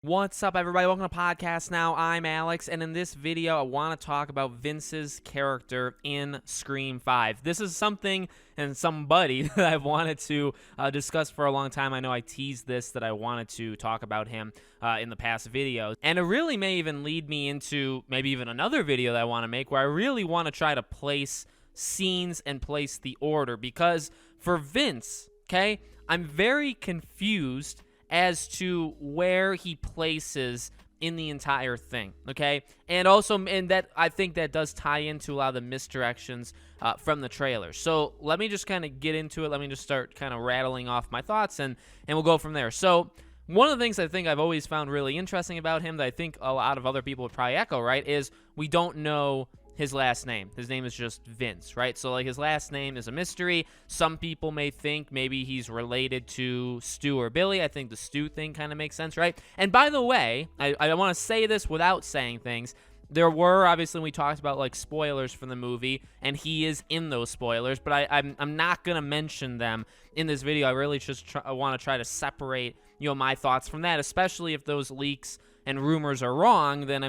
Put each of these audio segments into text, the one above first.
What's up, everybody? Welcome to Podcast Now. I'm Alex, and in this video, I want to talk about Vince's character in Scream 5. This is something and somebody that I've wanted to discuss for a long time. I know I teased this, that I wanted to talk about him in the past videos, and it really may even lead me into maybe even another video that I want to make where I really want to try to place scenes and place the order, because for Vince, okay, I'm very confused as to where he places in the entire thing, okay? And also, that I think that does tie into a lot of the misdirections from the trailer. So let me just kind of get into it. Let me just start kind of rattling off my thoughts, and we'll go from there. So one of the things I think I've always found really interesting about him that I think a lot of other people would probably echo, right, is we don't know his last name. His name is just Vince, right? So, like, his last name is a mystery. Some people may think maybe he's related to Stu or Billy. I think the Stu thing kind of makes sense, right? And by the way, I want to say this without saying things. There were, obviously, we talked about, like, spoilers from the movie, and he is in those spoilers, but I'm not going to mention them in this video. I really just want to try to separate, my thoughts from that, especially if those leaks and rumors are wrong, then,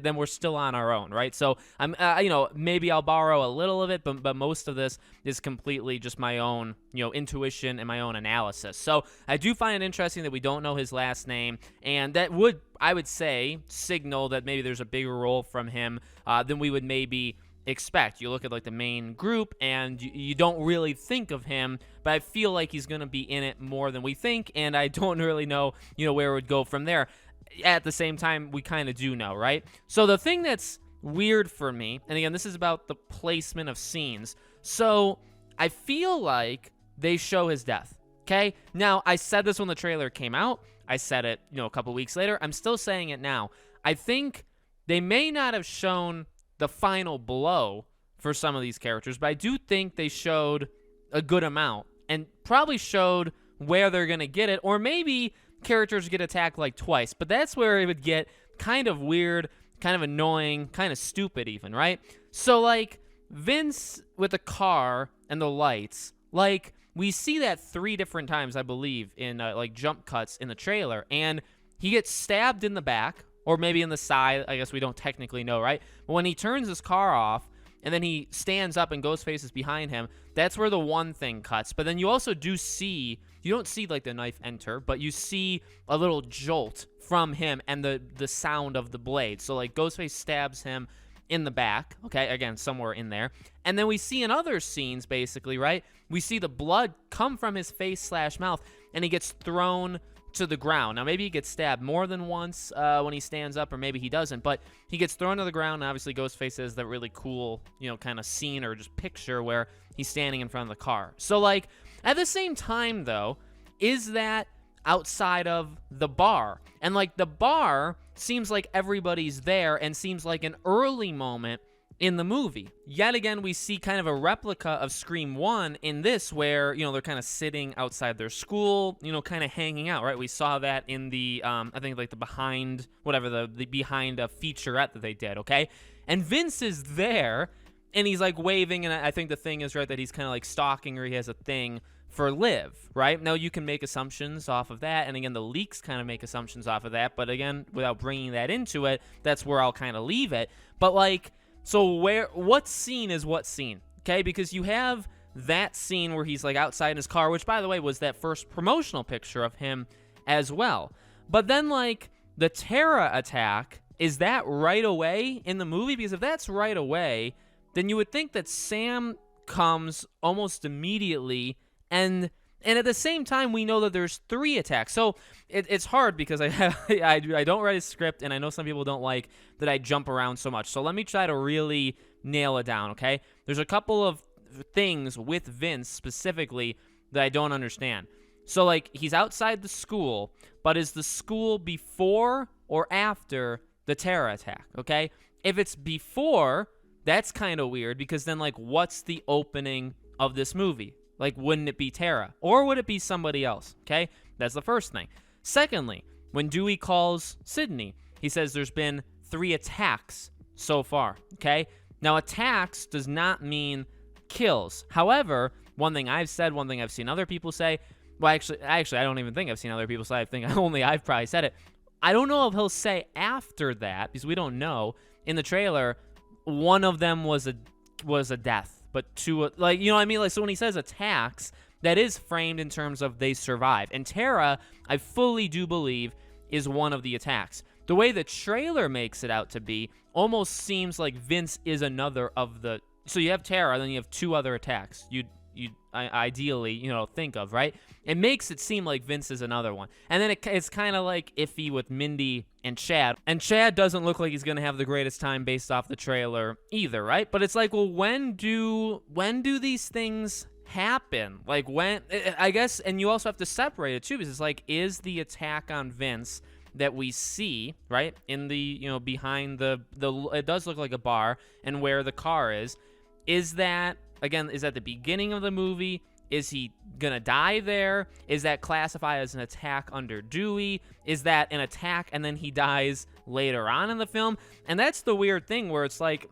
then we're still on our own, right? So, maybe I'll borrow a little of it, but most of this is completely just my own, intuition and my own analysis. So, I do find it interesting that we don't know his last name, and that would, I would say, signal that maybe there's a bigger role from him than we would maybe expect. You look at, like, the main group, and you don't really think of him, but I feel like he's going to be in it more than we think, and I don't really know, where it would go from there. At the same time, we kind of do know, right? So the thing that's weird for me, and again, this is about the placement of scenes. So I feel like they show his death, okay? Now, I said this when the trailer came out. I said it, a couple weeks later. I'm still saying it now. I think they may not have shown the final blow for some of these characters, but I do think they showed a good amount and probably showed where they're going to get it, or maybe characters get attacked like twice, but that's where it would get kind of weird, kind of annoying, kind of stupid even, right? So, like, Vince with the car and the lights, like, we see that 3 different times, I believe, in, like, jump cuts in the trailer, and he gets stabbed in the back, or maybe in the side. I guess we don't technically know, right? But when he turns his car off, and then he stands up and Ghostface is behind him, that's where the one thing cuts. But then you also do see, you don't see, like, the knife enter, but you see a little jolt from him and the sound of the blade. So, like, Ghostface stabs him in the back, okay, again, somewhere in there. And then we see in other scenes, basically, right, we see the blood come from his face/mouth, and he gets thrown to the ground. Now, maybe he gets stabbed more than once when he stands up, or maybe he doesn't, but he gets thrown to the ground, and obviously Ghostface has that really cool, kind of scene or just picture where he's standing in front of the car. So, like, at the same time, though, is that outside of the bar? And, like, the bar seems like everybody's there and seems like an early moment in the movie. Yet again, we see kind of a replica of Scream 1 in this, where, they're kind of sitting outside their school, kind of hanging out, right? We saw that in the, I think, like, the behind, whatever, the behind a featurette that they did, okay? And Vince is there, and he's, like, waving, and I think the thing is, right, that he's kind of, like, stalking, or he has a thing for Liv, right? Now, you can make assumptions off of that, and again, the leaks kind of make assumptions off of that, but again, without bringing that into it, that's where I'll kind of leave it. But, like, so what scene is what scene, okay? Because you have that scene where he's, like, outside in his car, which, by the way, was that first promotional picture of him as well. But then, like, the Tara attack, is that right away in the movie? Because if that's right away, then you would think that Sam comes almost immediately, and at the same time, we know that there's 3 attacks. So it's hard because I don't write a script, and I know some people don't like that I jump around so much. So let me try to really nail it down, okay? There's a couple of things with Vince specifically that I don't understand. So, like, he's outside the school, but is the school before or after the terror attack, okay? If it's before, that's kind of weird, because then, like, what's the opening of this movie? Like, wouldn't it be Tara? Or would it be somebody else? Okay? That's the first thing. Secondly, when Dewey calls Sydney, he says there's been 3 attacks so far. Okay? Now, attacks does not mean kills. However, one thing I've said, one thing I've seen other people say, well, actually, I don't even think I've seen other people say, I think I've probably said it. I don't know if he'll say after that, because we don't know. In the trailer, one of them was a death, but two, like, you know what I mean? Like, so when he says attacks, that is framed in terms of they survive. And Tara, I fully do believe, is one of the attacks. The way the trailer makes it out to be almost seems like Vince is another of the. So you have Tara, then you have two other attacks. You ideally, think of, right? It makes it seem like Vince is another one. And then it's kind of like iffy with Mindy and Chad. And Chad doesn't look like he's going to have the greatest time based off the trailer either, right? But it's like, well, when do these things happen? Like, when, I guess, and you also have to separate it too, because it's like, is the attack on Vince that we see, right, in the, behind the it does look like a bar, and where the car is that, again, is that the beginning of the movie? Is he gonna die there? Is that classified as an attack under Dewey? Is that an attack and then he dies later on in the film? And that's the weird thing where it's like,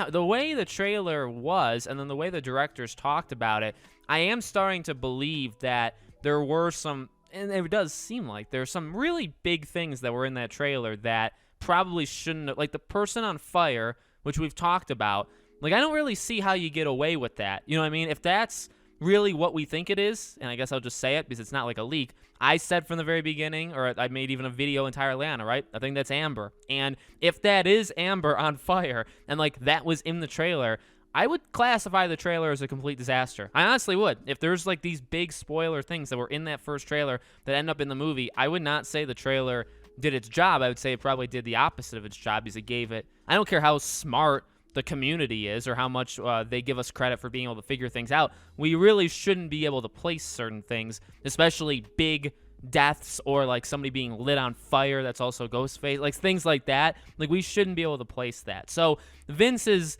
the way the trailer was and then the way the directors talked about it, I am starting to believe that there were some, and it does seem like there's some really big things that were in that trailer that probably shouldn't have, like the person on fire, which we've talked about. Like, I don't really see how you get away with that. You know what I mean? If that's really what we think it is, and I guess I'll just say it because it's not like a leak, I said from the very beginning, or I made even a video entirely on it, right? I think that's Amber. And if that is Amber on fire, and like that was in the trailer, I would classify the trailer as a complete disaster. I honestly would. If there's like these big spoiler things that were in that first trailer that end up in the movie, I would not say the trailer did its job. I would say it probably did the opposite of its job because it gave it, I don't care how smart the community is or how much they give us credit for being able to figure things out. We really shouldn't be able to place certain things, especially big deaths or like somebody being lit on fire that's also Ghostface, like things like that. Like, we shouldn't be able to place that. So Vince is,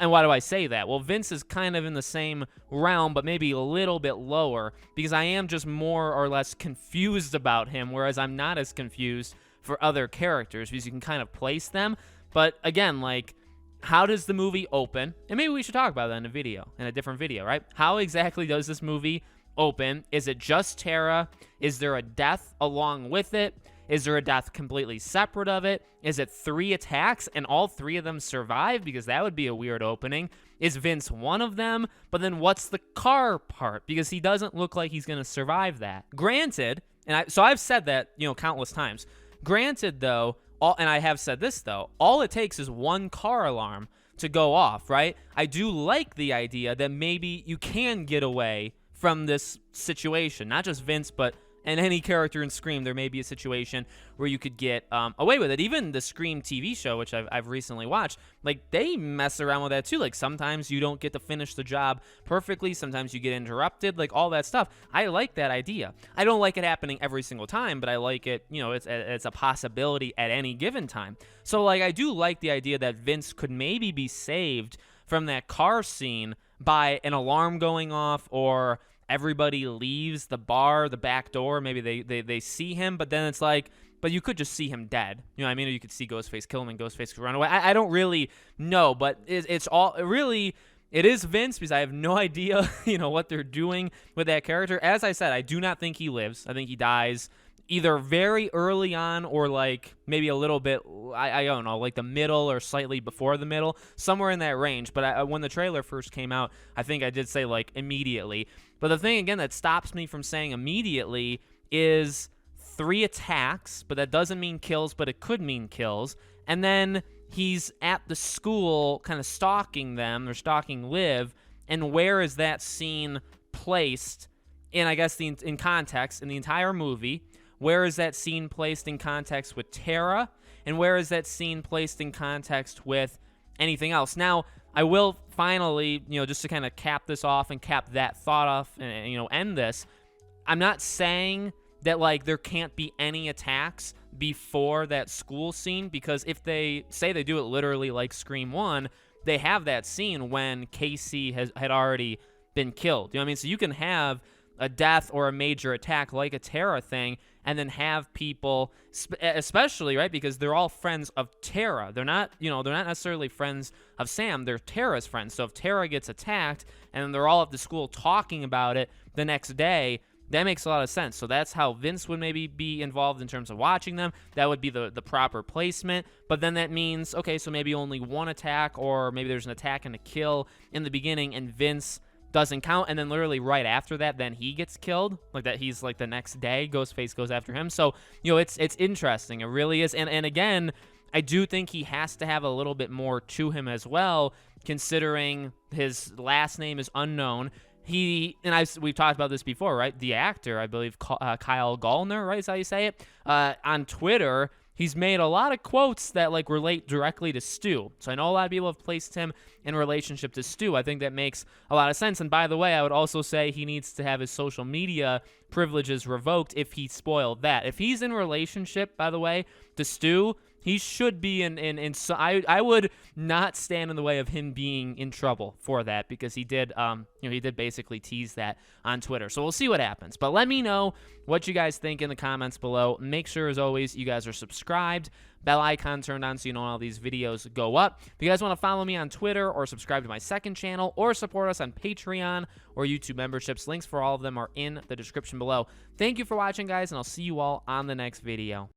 and why do I say that? Well, Vince is kind of in the same realm, but maybe a little bit lower, because I am just more or less confused about him, whereas I'm not as confused for other characters because you can kind of place them. But again, like, how does the movie open? And maybe we should talk about that in a different video, right? How exactly does this movie open? Is it just Tara? Is there a death along with it? Is there a death completely separate of it? Is it 3 attacks and all 3 of them survive? Because that would be a weird opening. Is Vince one of them? But then what's the car part? Because he doesn't look like he's going to survive that. Granted, so I've said that, countless times. Granted, though, and I have said this, though, all it takes is one car alarm to go off, right? I do like the idea that maybe you can get away from this situation. Not just Vince, but and any character in Scream, there may be a situation where you could get away with it. Even the Scream TV show, which I've recently watched, like, they mess around with that too. Like, sometimes you don't get to finish the job perfectly. Sometimes you get interrupted, like all that stuff. I like that idea. I don't like it happening every single time, but I like it, it's a possibility at any given time. So, like, I do like the idea that Vince could maybe be saved from that car scene by an alarm going off, or everybody leaves the bar, the back door. Maybe they see him, but then it's like, but you could just see him dead. You know what I mean? Or you could see Ghostface kill him and Ghostface could run away. I don't really know, but it is Vince, because I have no idea, what they're doing with that character. As I said, I do not think he lives. I think he dies either very early on or like maybe a little bit, I don't know, like the middle or slightly before the middle, somewhere in that range. But when the trailer first came out, I think I did say like immediately. But the thing, again, that stops me from saying immediately is 3 attacks, but that doesn't mean kills, but it could mean kills. And then he's at the school kind of stalking them, or stalking Liv, and where is that scene placed in, I guess, in context in the entire movie? Where is that scene placed in context with Tara? And where is that scene placed in context with anything else? Now, I will finally, just to kind of cap this off and cap that thought off and, end this, I'm not saying that, like, there can't be any attacks before that school scene, because if they say they do it literally like Scream 1, they have that scene when Casey had already been killed. You know what I mean? So you can have a death or a major attack like a Tara thing, and then have people, especially, right, because they're all friends of Tara. They're not, they're not necessarily friends of Sam. They're Tara's friends. So if Tara gets attacked and they're all at the school talking about it the next day, that makes a lot of sense. So that's how Vince would maybe be involved in terms of watching them. That would be the proper placement. But then that means, okay, so maybe only one attack, or maybe there's an attack and a kill in the beginning, and Vince doesn't count, and then literally right after that, then he gets killed. Like that, he's like the next day, Ghostface goes after him. So, it's interesting. It really is. And again, I do think he has to have a little bit more to him as well, considering his last name is unknown. We've talked about this before, right? The actor, I believe, Kyle Gallner, right? Is how you say it? On Twitter, he's made a lot of quotes that like relate directly to Stu. So I know a lot of people have placed him in relationship to Stu. I think that makes a lot of sense. And by the way, I would also say he needs to have his social media privileges revoked if he spoiled that. If he's in relationship, by the way, to Stu, he should be I would not stand in the way of him being in trouble for that, because he did basically tease that on Twitter. So we'll see what happens. But let me know what you guys think in the comments below. Make sure, as always, you guys are subscribed, bell icon turned on so you know when all these videos go up. If you guys want to follow me on Twitter or subscribe to my second channel or support us on Patreon or YouTube memberships, links for all of them are in the description below. Thank you for watching, guys, and I'll see you all on the next video.